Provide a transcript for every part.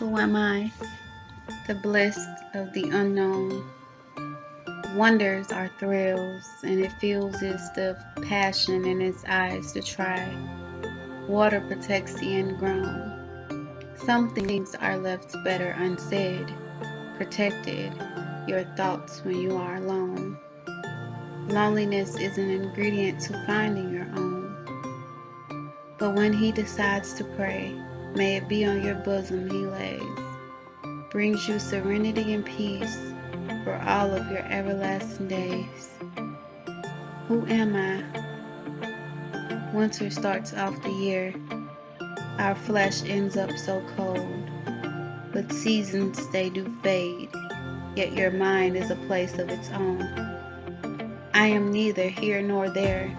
Who am I? The bliss of the unknown. Wonders are thrills, and it fuels the passion in its eyes to try. Water protects the ingrown. Some things are left better unsaid, protected, your thoughts when you are alone. Loneliness is an ingredient to finding your own. But when he decides to pray, may it be on your bosom he lays, brings you serenity and peace for all of your everlasting days. Who am I? Winter starts off the year. Our flesh ends up so cold. With seasons they do fade, yet your mind is a place of its own. I am neither here nor there,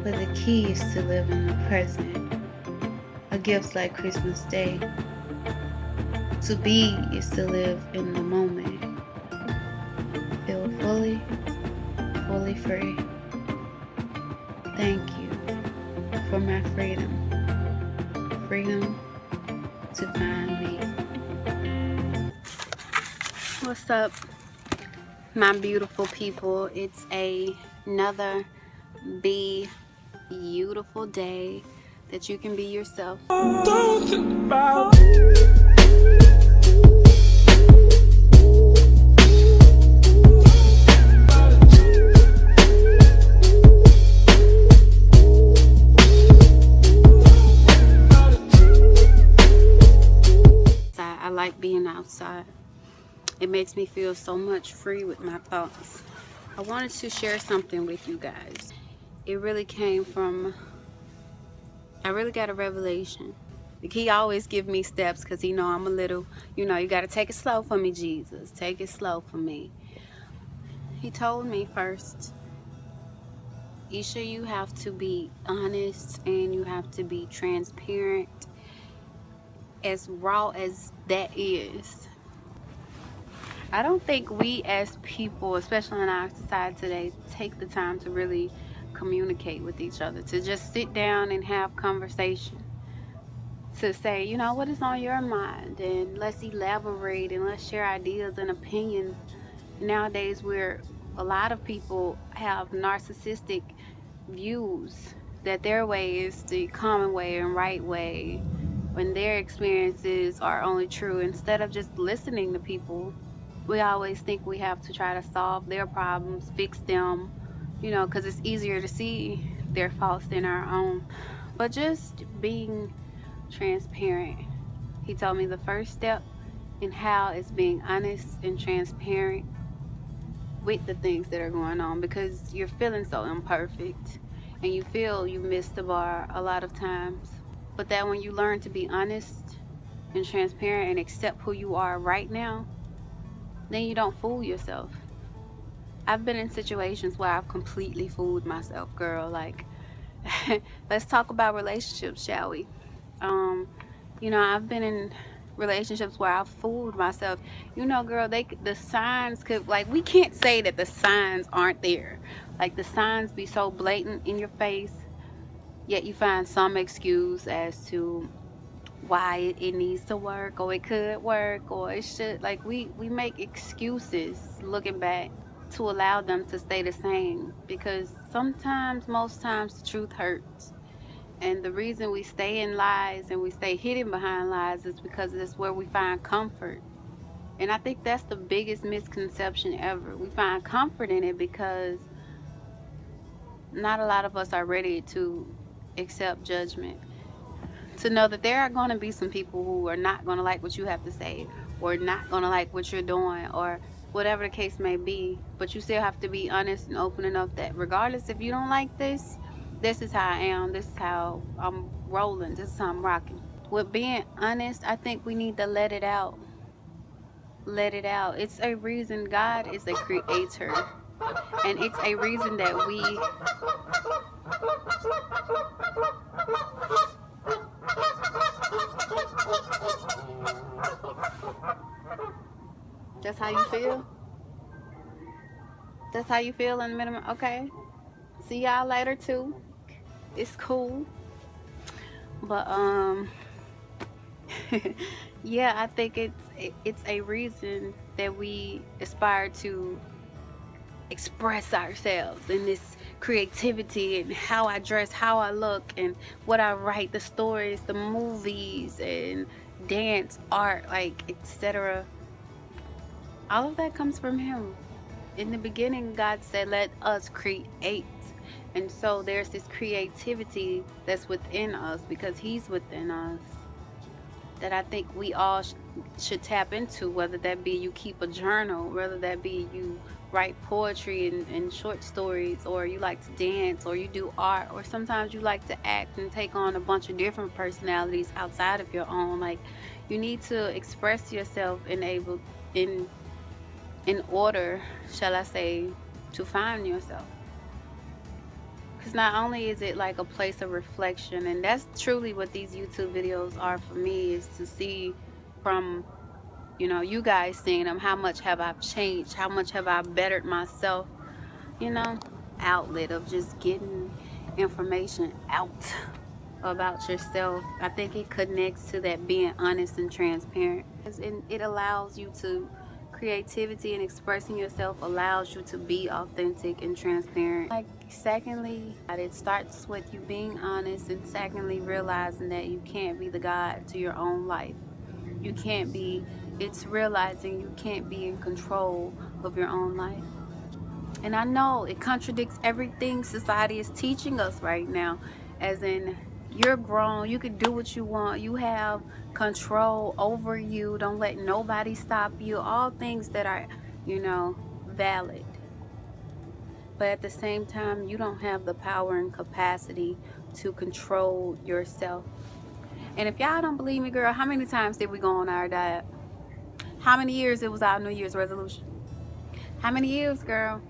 but the key is to live in the present. A gift like Christmas Day. To be is to live in the moment. Feel fully free. Thank you for my freedom. Freedom to find me. What's up, my beautiful people? It's another beautiful day that you can be yourself. I like being outside. It makes me feel so much free with my thoughts. I wanted to share something with you guys. It really came from, I really got a revelation. Like, he always give me steps because he know I'm a little, you got to take it slow for me, Jesus. Take it slow for me. He told me first, Isha, you have to be honest and you have to be transparent, as raw as that is. I don't think we as people, especially in our society today, take the time to really communicate with each other, to just sit down and have conversation, to say, what is on your mind, and let's elaborate and let's share ideas and opinions. Nowadays, where a lot of people have narcissistic views that their way is the common way and right way, when their experiences are only true. Instead of just listening to people, we always think we have to try to solve their problems, fix them, because it's easier to see their faults than our own. But just being transparent. He told me the first step in how is being honest and transparent with the things that are going on, because you're feeling so imperfect and you feel you missed the bar a lot of times. But that when you learn to be honest and transparent and accept who you are right now, then you don't fool yourself. I've been in situations where I've completely fooled myself, girl. Like, let's talk about relationships, shall we? I've been in relationships where I've fooled myself. Girl, the signs could, like, we can't say that the signs aren't there. Like, the signs be so blatant in your face, yet you find some excuse as to why it needs to work, or it could work, or it should. Like, we make excuses looking back to allow them to stay the same, because most times the truth hurts. And the reason we stay in lies and we stay hidden behind lies is because it's where we find comfort. And I think that's the biggest misconception ever. We find comfort in it because not a lot of us are ready to accept judgment. To know that there are going to be some people who are not going to like what you have to say, or not going to like what you're doing, or whatever the case may be. But you still have to be honest and open enough that regardless if you don't like this, this is how I am, this is how I'm rolling, this is how I'm rocking. With being honest, I think we need to let it out. Let it out. It's a reason God is a creator. And it's a reason that we... That's how you feel? That's how you feel in the minimum? Okay. See y'all later too. It's cool. But Yeah, I think it's a reason that we aspire to express ourselves in this creativity, and how I dress, how I look, and what I write, the stories, the movies, and dance, art, like etc. All of that comes from him. In the beginning, God said, let us create. And so there's this creativity that's within us because he's within us, that I think we all should tap into, whether that be you keep a journal, whether that be you write poetry and short stories, or you like to dance, or you do art, or sometimes you like to act and take on a bunch of different personalities outside of your own. Like, you need to express yourself in order, shall I say, to find yourself. Because not only is it like a place of reflection, and that's truly what these YouTube videos are for me, is to see from, you guys seeing them, how much have I changed, how much have I bettered myself, you know, outlet of just getting information out about yourself. I think it connects to that being honest and transparent, and it allows you to, creativity and expressing yourself allows you to be authentic and transparent. Like, secondly, it starts with you being honest, and secondly, realizing that you can't be the God to your own life. You can't be, it's realizing you can't be in control of your own life. And I know it contradicts everything society is teaching us right now, as in, you're grown, you can do what you want, you have control over you, don't let nobody stop you, all things that are, valid. But at the same time, you don't have the power and capacity to control yourself. And if y'all don't believe me, girl, how many times did we go on our diet? How many years it was our New Year's resolution? How many years, girl?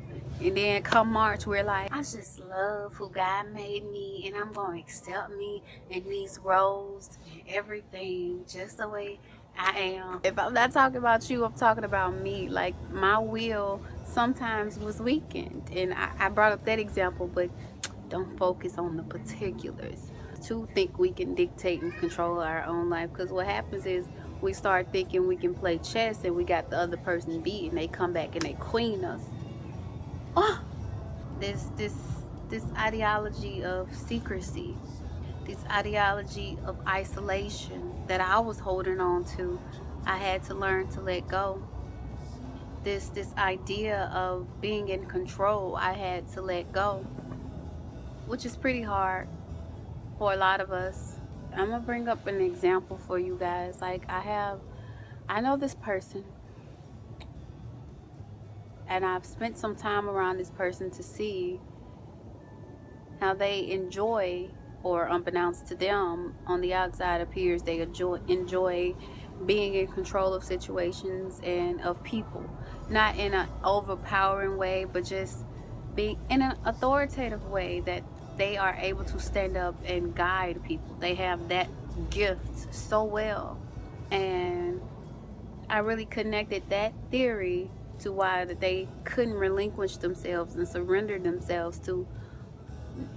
And then come March, we're like, I just love who God made me, and I'm going to accept me in these roles and everything just the way I am. If I'm not talking about you, I'm talking about me. Like, my will sometimes was weakened. And I brought up that example, but don't focus on the particulars. To think we can dictate and control our own life, because what happens is we start thinking we can play chess and we got the other person beat, and they come back and they queen us. Oh, this ideology of secrecy, this ideology of isolation that I was holding on to, I had to learn to let go. This idea of being in control, I had to let go, which is pretty hard for a lot of us. I'm gonna bring up an example for you guys. Like, I know this person, and I've spent some time around this person to see how they enjoy, or unbeknownst to them, on the outside appears they enjoy being in control of situations and of people. Not in an overpowering way, but just being in an authoritative way, that they are able to stand up and guide people. They have that gift so well. And I really connected that theory to why that they couldn't relinquish themselves and surrender themselves to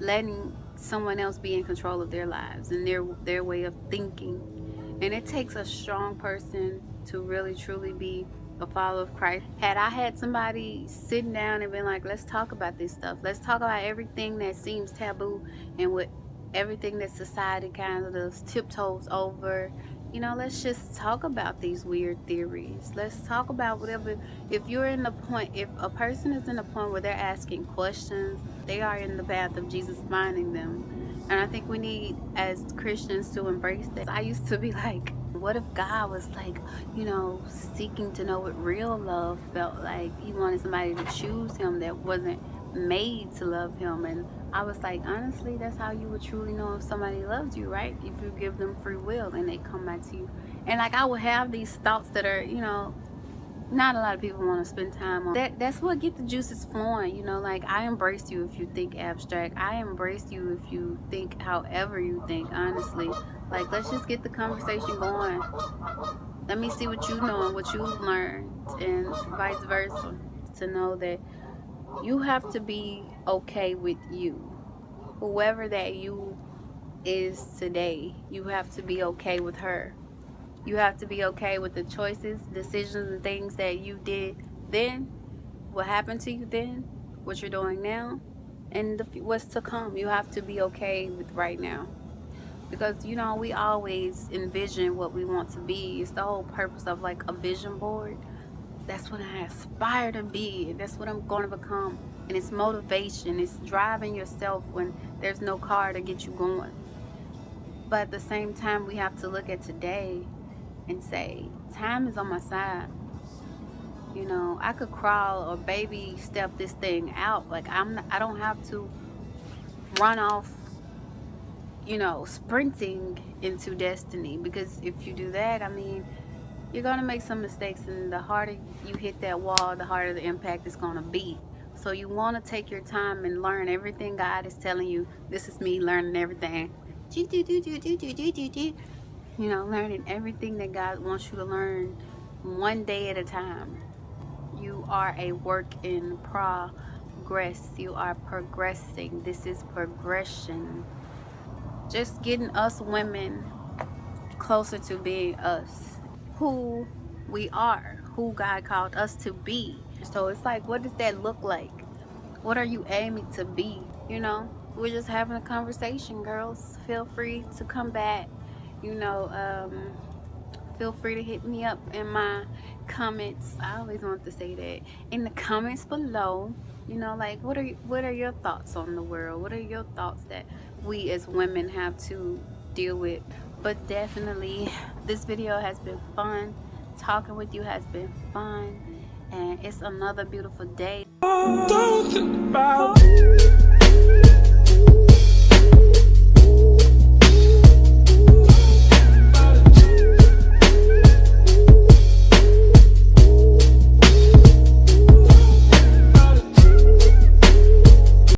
letting someone else be in control of their lives and their way of thinking. And it takes a strong person to really truly be a follower of Christ. Had I had somebody sitting down and been like, let's talk about this stuff, let's talk about everything that seems taboo, and with everything that society kind of tiptoes over, let's just talk about these weird theories. Let's talk about whatever. If a person is in a point where they're asking questions, they are in the path of Jesus finding them. And I think we need, as Christians, to embrace that. I used to be like, what if God was like, seeking to know what real love felt like? He wanted somebody to choose him that wasn't made to love him. And I was like, honestly, that's how you would truly know if somebody loves you, right? If you give them free will and they come back to you. And like, I would have these thoughts that are, not a lot of people want to spend time on. That's what get the juices flowing, like, I embrace you if you think abstract. I embrace you if you think however you think, honestly. Like, let's just get the conversation going. Let me see what you know and what you've learned, and vice versa. To know that you have to be okay with you. Whoever that you is today, you have to be okay with her. You have to be okay with the choices, decisions, and things that you did then, what happened to you then, what you're doing now, and what's to come. You have to be okay with right now. Because, you know, we always envision what we want to be. It's the whole purpose of like a vision board. That's what I aspire to be. That's what I'm going to become. And it's motivation. It's driving yourself when there's no car to get you going. But at the same time, we have to look at today and say, time is on my side. You know, I could crawl or baby step this thing out. Like I don't have to run off, you know, sprinting into destiny. Because if you do that, I mean, you're gonna make some mistakes, and the harder you hit that wall, the harder the impact is gonna be. So you want to take your time and learn everything God is telling you. This is me learning everything. You know, learning everything that God wants you to learn, one day at a time. You are a work in progress. You are progressing. This is progression. Just getting us women closer to being us, who we are, who God called us to be. So it's like, what does that look like? What are you aiming to be? You know, we're just having a conversation, girls. Feel free to come back. You know, feel free to hit me up in my comments. I always want to say that in the comments below. You know, like, what are your thoughts on the world? What are your thoughts that we as women have to deal with? But definitely, this video has been fun. Talking with you has been fun, and it's another beautiful day.